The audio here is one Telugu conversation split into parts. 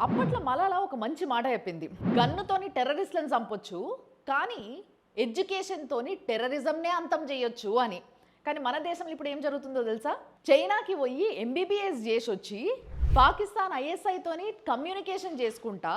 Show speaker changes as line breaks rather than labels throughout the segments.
అప్పట్లో మలాలా ఒక మంచి మాట చెప్పింది. గన్నుతోని టెర్రరిస్ట్‌లను చంపొచ్చు. కానీ ఎడ్యుకేషన్‌తోని టెర్రరిజంనే అంతం చేయొచ్చు అని. కానీ మన దేశంలో ఇప్పుడు ఏం జరుగుతుందో తెలుసా? చైనాకి పోయి ఎంబీబీఎస్ చేసొచ్చి పాకిస్తాన్ ఐఎస్ఐతోని కమ్యూనికేషన్ చేసుకుంటా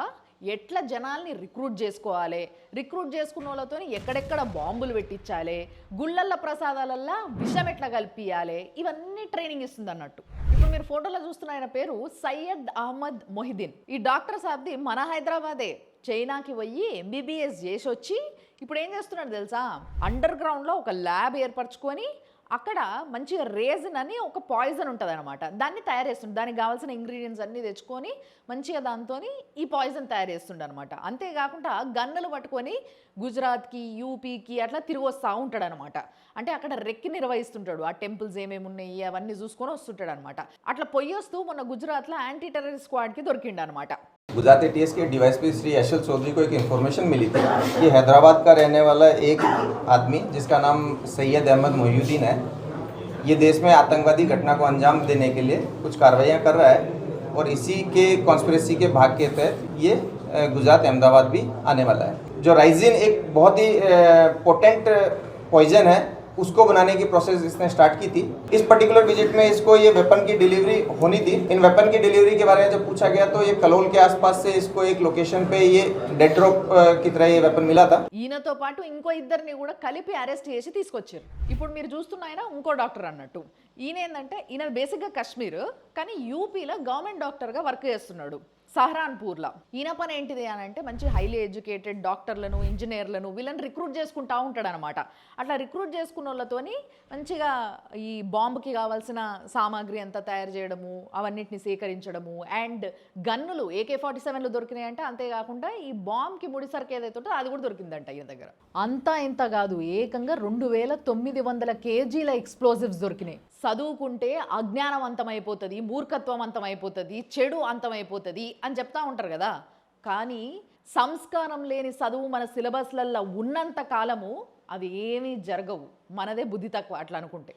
ఎట్లా జనాల్ని రిక్రూట్ చేసుకోవాలి, రిక్రూట్ చేసుకున్నోళ్ళతోని ఎక్కడెక్కడ బాంబులు పెట్టించాలి, గుళ్ళల్ల ప్రసాదాలల్లా విషం ఎట్లా కలిపియాలి, ఇవన్నీ ట్రైనింగ్ ఇస్తుంది అన్నట్టు. ఇప్పుడు మీరు ఫోటోలో చూస్తున్న ఆయన పేరు సయ్యద్ అహ్మద్ మొహిద్దీన్. ఈ డాక్టర్ సాబ్ది మన హైదరాబాదే. చైనాకి పోయి ఎంబీబీఎస్ చేసి వచ్చి ఇప్పుడు ఏం చేస్తున్నాడు తెలుసా? అండర్ గ్రౌండ్లో ఒక ల్యాబ్ ఏర్పరచుకొని అక్కడ మంచిగా రేజన్ అని ఒక పాయిజన్ ఉంటుంది అనమాట. దాన్ని తయారు చేస్తుండే, దానికి కావాల్సిన ఇంగ్రీడియంట్స్ అన్నీ తెచ్చుకొని మంచిగా దాంతో ఈ పాయిజన్ తయారు చేస్తుండే అనమాట. అంతేకాకుండా గన్నులు పట్టుకొని గుజరాత్కి, యూపీకి అట్లా తిరిగి వస్తూ ఉంటాడు అనమాట. అంటే అక్కడ రెక్కి నిర్వహిస్తుంటాడు. ఆ టెంపుల్స్ ఏమేమి ఉన్నాయి అవన్నీ చూసుకొని వస్తుంటాడు అనమాట. అట్లా పొయ్యి వస్తూ మొన్న గుజరాత్లో యాంటీ టెర్రరిస్ట్ స్క్వాడ్కి దొరికిండు అనమాట.
गुजरात एटीएस के डीवाईएसपी श्री यशवंत चौधरी को एक इन्फॉर्मेशन मिली थी कि हैदराबाद का रहने वाला एक आदमी जिसका नाम सैयद अहमद मोहिउद्दीन है, ये देश में आतंकवादी घटना को अंजाम देने के लिए कुछ कार्रवाइयाँ कर रहा है और इसी के कॉन्स्पिरेसी के भाग के तहत ये गुजरात अहमदाबाद भी आने वाला है। जो राइजिन एक बहुत ही पोटेंट पॉइजन है, उसको बनाने की प्रोसेस इसने स्टार्ट की थी। इस पर्टिकुलर विजिट में इसको ये वेपन की डिलीवरी होनी थी। इन वेपन की डिलीवरी के बारे में जब पूछा गया तो ये कलोल के आसपास से इसको एक लोकेशन पे ये डेड ड्रॉप की तरह ये वेपन मिला था।
ఈయనతో పాటు ఇంకో ఇద్దరిని కూడా కలిపి అరెస్ట్ చేసి తీసుకొచ్చారు. ఇప్పుడు మీరు చూస్తున్న ఆయన ఇంకో డాక్టర్ అన్నట్టు. ఈయన ఏంటంటే ఈయన బేసిక్గా కశ్మీర్, కానీ యూపీలో గవర్నమెంట్ డాక్టర్గా వర్క్ చేస్తున్నాడు సహరాన్పూర్లో. ఈయన పని ఏంటిది అని అంటే మంచి హైలీ ఎడ్యుకేటెడ్ డాక్టర్లను, ఇంజనీర్లను వీళ్ళని రిక్రూట్ చేసుకుంటూ ఉంటాడు అనమాట. అట్లా రిక్రూట్ చేసుకున్న వాళ్ళతోని మంచిగా ఈ బాంబుకి కావాల్సిన సామాగ్రి అంతా తయారు చేయడము, అవన్నిటిని సేకరించడము, అండ్ గన్నులు AK-47లు దొరికినాయంటే. అంతేకాకుండా ఈ బాంబ్కి ముడిసరికి ఏదైతే ఉంటుందో అది కూడా దొరికిందంట ఈయన దగ్గర. అంతా ఇంత కాదు, ఏకంగా 2900 kgల ఎక్స్ప్లోజివ్స్ దొరికినాయి. చదువుకుంటే అజ్ఞానవంతమైపోతుంది, మూర్ఖత్వవంతమైపోతుంది, చెడు అంతమైపోతుంది అని చెప్తా ఉంటారు కదా. కానీ సంస్కారం లేని చదువు మన సిలబస్లల్లో ఉన్నంత కాలము అవి ఏమీ జరగవు. మనదే బుద్ధి తక్కువ అట్లా అనుకుంటే.